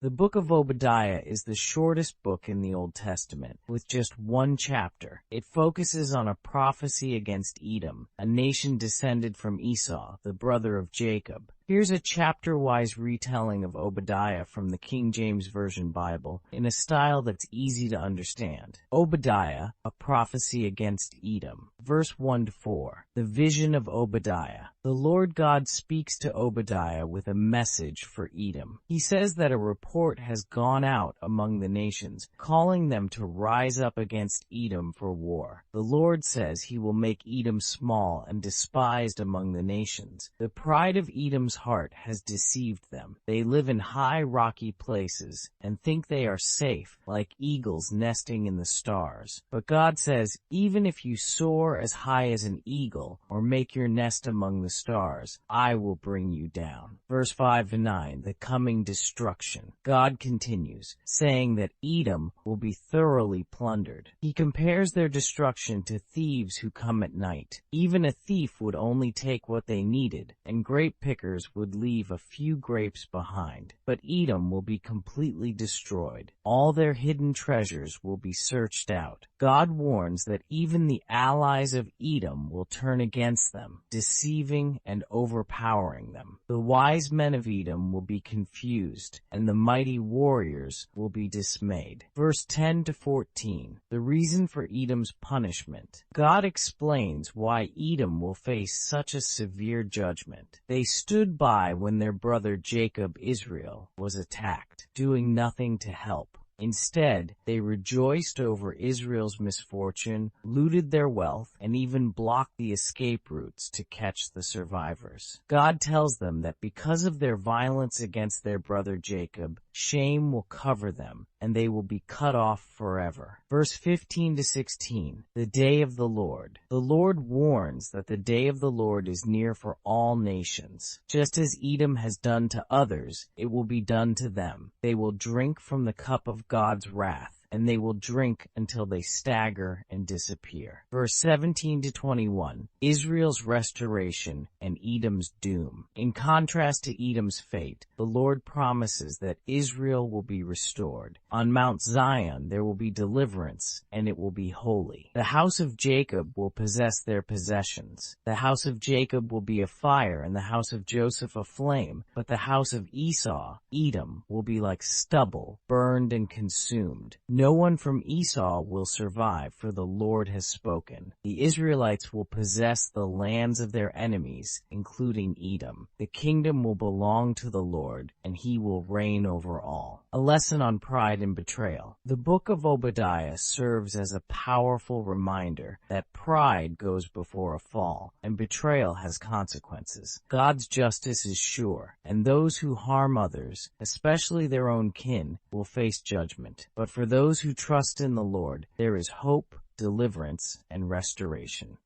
The book of Obadiah is the shortest book in the Old Testament, with just one chapter. It focuses on a prophecy against Edom, a nation descended from Esau, the brother of Jacob. Here's a chapter-wise retelling of Obadiah from the King James Version Bible in a style that's easy to understand. Obadiah, a prophecy against Edom. Verse 1-4. The vision of Obadiah. The Lord God speaks to Obadiah with a message for Edom. He says that a report has gone out among the nations, calling them to rise up against Edom for war. The Lord says he will make Edom small and despised among the nations. The pride of Edom's heart has deceived them. They live in high rocky places and think they are safe, like eagles nesting in the stars. But God says, even if you soar as high as an eagle or make your nest among the stars, I will bring you down. Verse 5-9, the coming destruction. God continues, saying that Edom will be thoroughly plundered. He compares their destruction to thieves who come at night. Even a thief would only take what they needed, and grape pickers would leave a few grapes behind. But Edom will be completely destroyed. All their hidden treasures will be searched out. God warns that even the allies of Edom will turn against them, deceiving and overpowering them. The wise men of Edom will be confused, and the mighty warriors will be dismayed. Verse 10-14. The reason for Edom's punishment. God explains why Edom will face such a severe judgment. They stood by when their brother Jacob, Israel, was attacked, doing nothing to help. Instead, they rejoiced over Israel's misfortune, looted their wealth, and even blocked the escape routes to catch the survivors. God tells them that because of their violence against their brother Jacob, shame will cover them, and they will be cut off forever. Verse 15-16, the day of the Lord. The Lord warns that the day of the Lord is near for all nations. Just as Edom has done to others, it will be done to them. They will drink from the cup of God's wrath, and they will drink until they stagger and disappear. Verse 17-21, Israel's restoration and Edom's doom. In contrast to Edom's fate, the Lord promises that Israel will be restored. On Mount Zion there will be deliverance, and it will be holy. The house of Jacob will possess their possessions. The house of Jacob will be a fire, and the house of Joseph a flame. But the house of Esau, Edom, will be like stubble, burned and consumed. No one from Esau will survive, for the Lord has spoken. The Israelites will possess the lands of their enemies, including Edom. The kingdom will belong to the Lord, and he will reign over all. A lesson on pride and betrayal. The book of Obadiah serves as a powerful reminder that pride goes before a fall, and betrayal has consequences. God's justice is sure, and those who harm others, especially their own kin, will face judgment. But for those who trust in the Lord, there is hope, deliverance, and restoration.